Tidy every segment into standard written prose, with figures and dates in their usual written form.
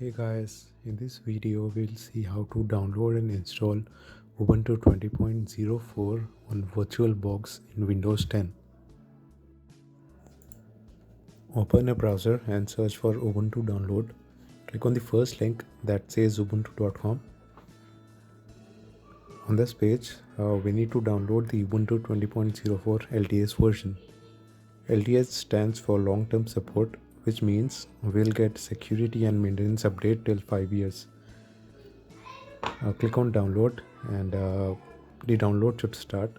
Hey guys, in this video we'll see how to download and install Ubuntu 20.04 on VirtualBox in Windows 10. Open a browser and search for Ubuntu download. Click on the first link that says ubuntu.com. On this page, we need to download the Ubuntu 20.04 LTS version. LTS stands for long-term support, which means we'll get security and maintenance update till 5 years. Click on download and the download should start.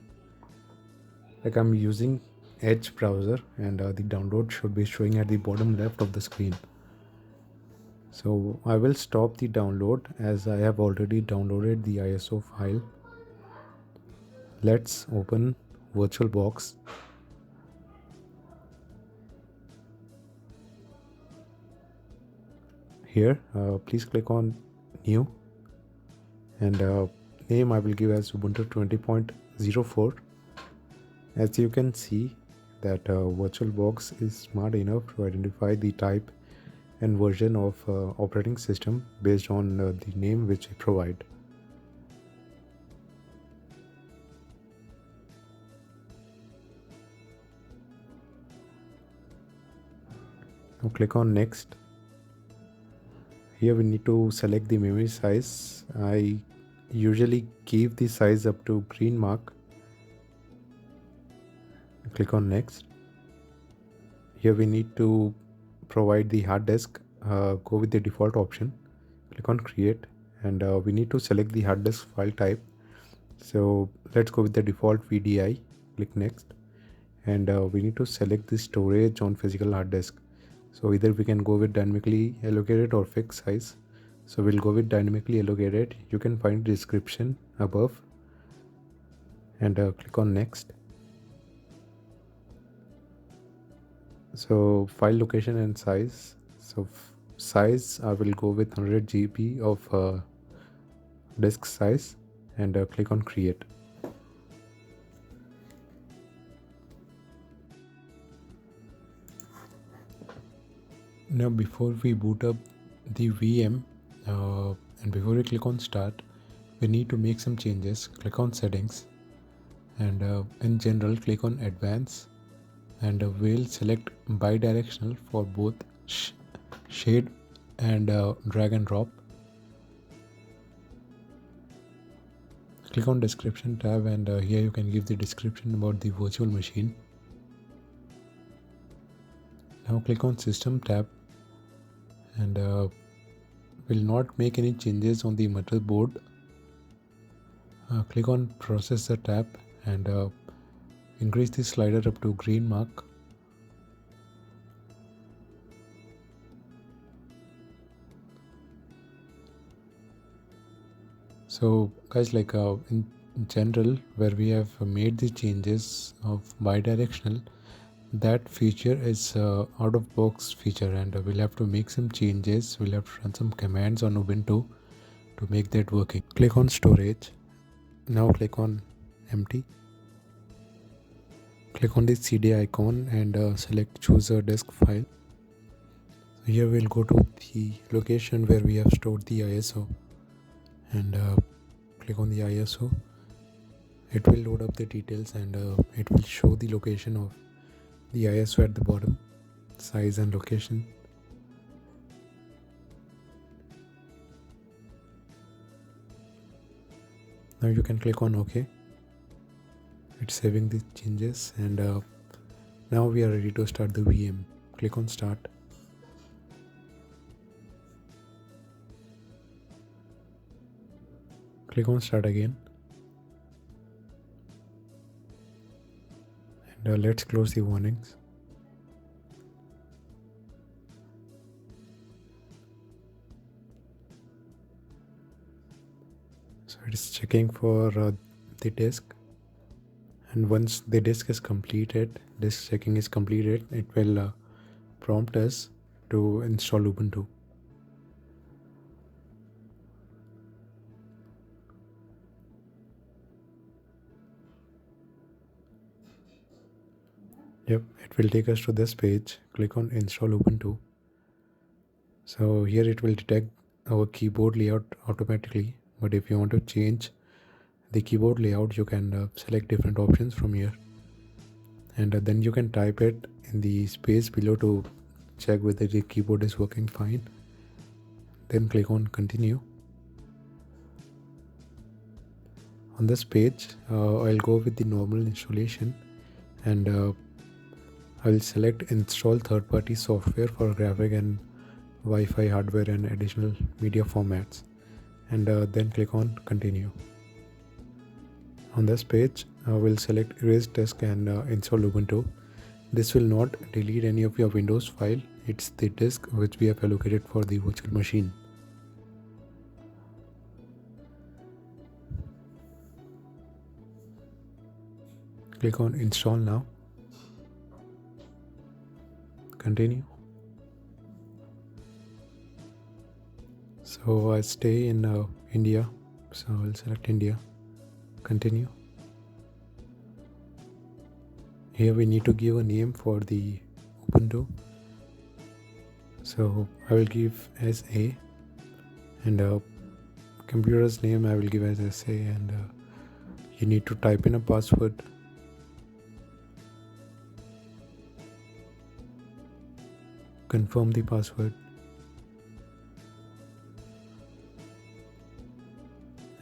Like I'm using Edge browser and the download should be showing at the bottom left of the screen. So I will stop the download as I have already downloaded the ISO file. Let's open VirtualBox. Here please click on new and name I will give as Ubuntu 20.04. As you can see that VirtualBox is smart enough to identify the type and version of operating system based on the name which I provide. Now click on next. Here we need to select the memory size. I usually keep the size up to green mark. Click on next. Here we need to provide the hard disk. Go with the default option. Click on create and we need to select the hard disk file type. So let's go with the default VDI. Click next and we need to select the storage on physical hard disk. So either we can go with dynamically allocated or fixed size. So we'll go with dynamically allocated. You can find the description above and click on next. So file location and size. So size I will go with 100 GB of disk size and click on create. Now before we boot up the VM and before we click on start, we need to make some changes. Click on settings and in general click on advanced and we'll select bidirectional for both shade and drag and drop. Click on description tab and here you can give the description about the virtual machine. Now click on system tab and will not make any changes on the motherboard. Click on processor tab and increase the slider up to green mark. So guys, like in general where we have made the changes of bidirectional, that feature is out of box feature and we'll have to make some changes. We'll have to run some commands on Ubuntu to make that working. Click on storage. Now click on empty. Click on the CD icon and select choose a disk file. So here we'll go to the location where we have stored the ISO and click on the ISO. It will load up the details and it will show the location of the ISO at the bottom, size and location. Now you can click on OK. It's saving the changes and now we are ready to start the VM. Click on start. Click on start again and let's close the warnings. So it is checking for the disk, and once the disk is completed, disk checking is completed, it will prompt us to install Ubuntu. Yep, it will take us to this page. Click on install Ubuntu. So here it will detect our keyboard layout automatically, but if you want to change the keyboard layout, you can select different options from here, and then you can type it in the space below to check whether the keyboard is working fine. Then click on continue. On this page, I'll go with the normal installation, and I will select install third-party software for graphic and Wi-Fi hardware and additional media formats, and then click on continue. On this page, we'll select erase disk and install Ubuntu. This will not delete any of your Windows file. It's the disk which we have allocated for the virtual machine. Click on install now. Continue. So I stay in India. So I'll select India. Continue. Here we need to give a name for the Ubuntu. So I will give as A, and computer's name I will give as SA, and you need to type in a password. Confirm the password,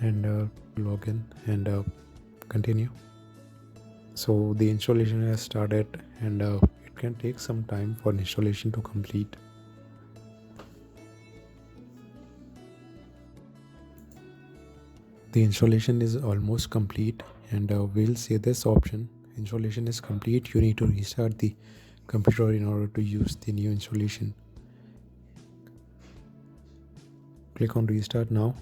and log in, and continue. So the installation has started, and it can take some time for installation to complete. The installation is almost complete, and we'll see this option: installation is complete. You need to restart the computer in order to use the new installation. Click on restart now.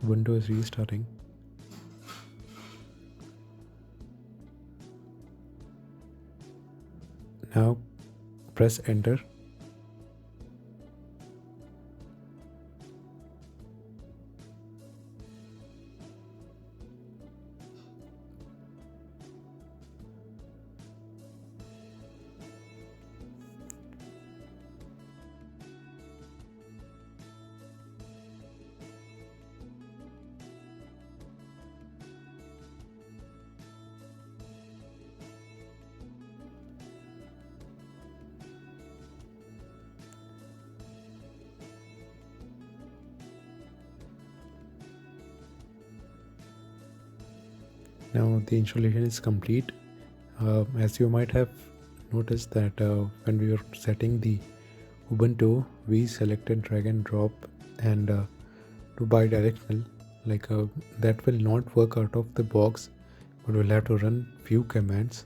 Ubuntu is restarting. Now press enter. Now the installation is complete. As you might have noticed that when we were setting the Ubuntu, we selected drag and drop and to bi-directional. Like that will not work out of the box, but we'll have to run few commands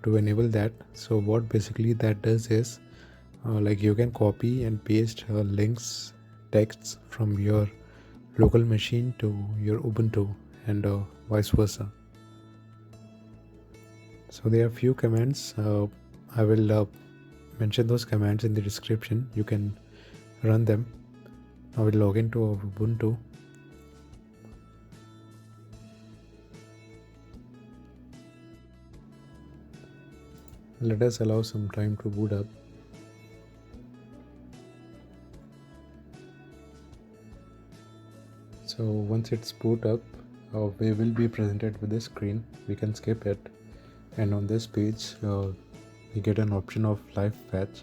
to enable that. So what basically that does is like you can copy and paste links, texts from your local machine to your Ubuntu, and vice versa. So there are few commands. I will mention those commands in the description. You can run them. I will log into Ubuntu. Let us allow some time to boot up. So once it's boot up, we will be presented with this screen. We can skip it, and on this page we get an option of live patch.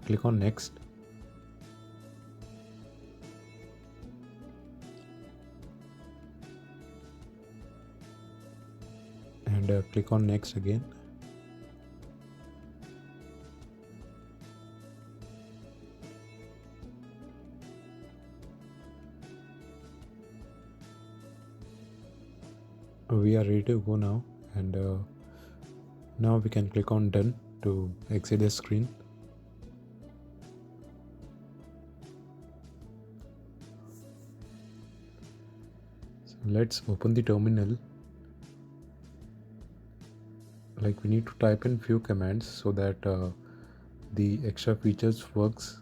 Click on next. And click on next again. We are ready to go now, and now we can click on done to exit the screen. So let's open the terminal. Like we need to type in few commands so that the extra features works.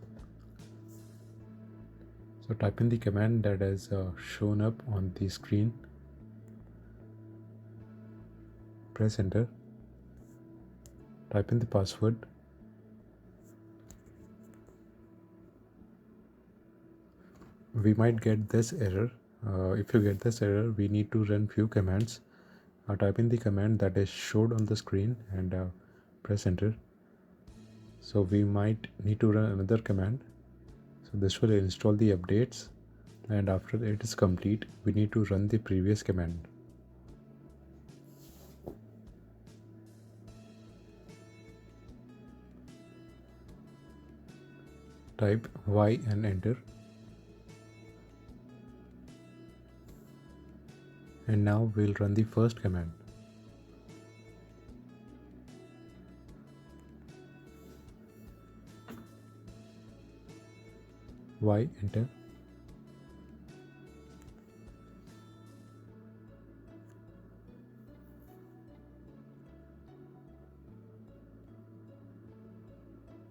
So type in the command that is shown up on the screen. Press enter. Type in the password. We might get this error. If you get this error, we need to run few commands. Type in the command that is showed on the screen and press enter. So we might need to run another command. So this will install the updates, and after it is complete, we need to run the previous command. Type Y and enter. And now we'll run the first command. Y, enter.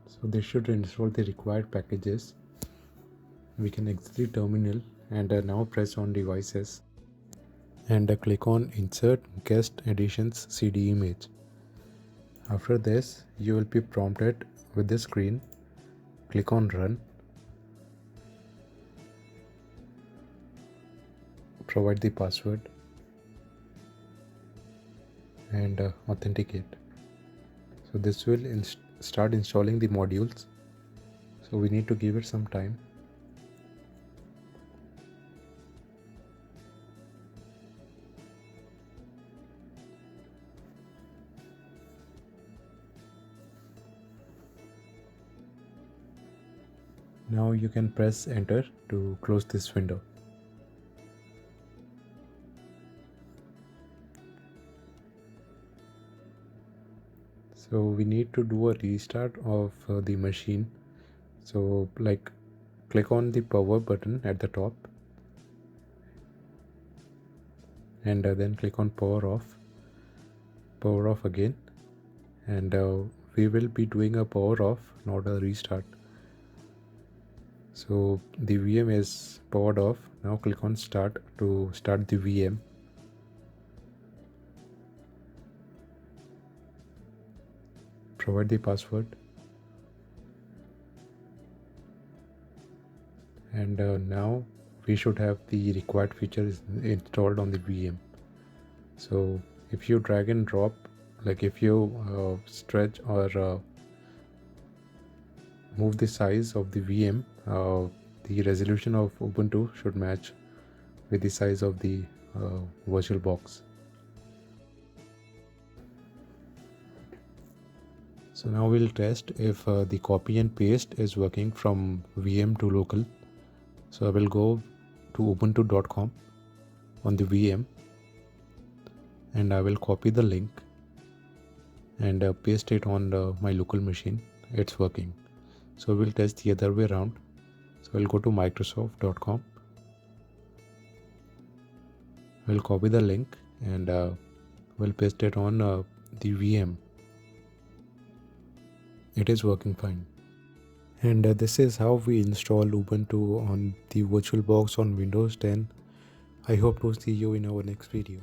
So this should install the required packages. We can exit the terminal and now press on devices and click on insert guest editions CD image. After this, you will be prompted with this screen. Click on run. Provide the password and authenticate. So this will start installing the modules. So we need to give it some time. Now you can press enter to close this window. So we need to do a restart of the machine. So like click on the power button at the top and then click on power off again, and we will be doing a power off, not a restart. So the VM is powered off. Now click on start to start the VM. Provide the password and now we should have the required features installed on the VM. So if you drag and drop, like if you stretch or move the size of the VM, the resolution of Ubuntu should match with the size of the virtual box. So now we'll test if the copy and paste is working from VM to local. So I will go to ubuntu.com on the VM and I will copy the link and paste it on my local machine. It's working. So we'll test the other way around. So I'll go to microsoft.com. We'll copy the link and we'll paste it on the VM. It is working fine. And this is how we install Ubuntu on the VirtualBox on Windows 10. I hope to see you in our next video.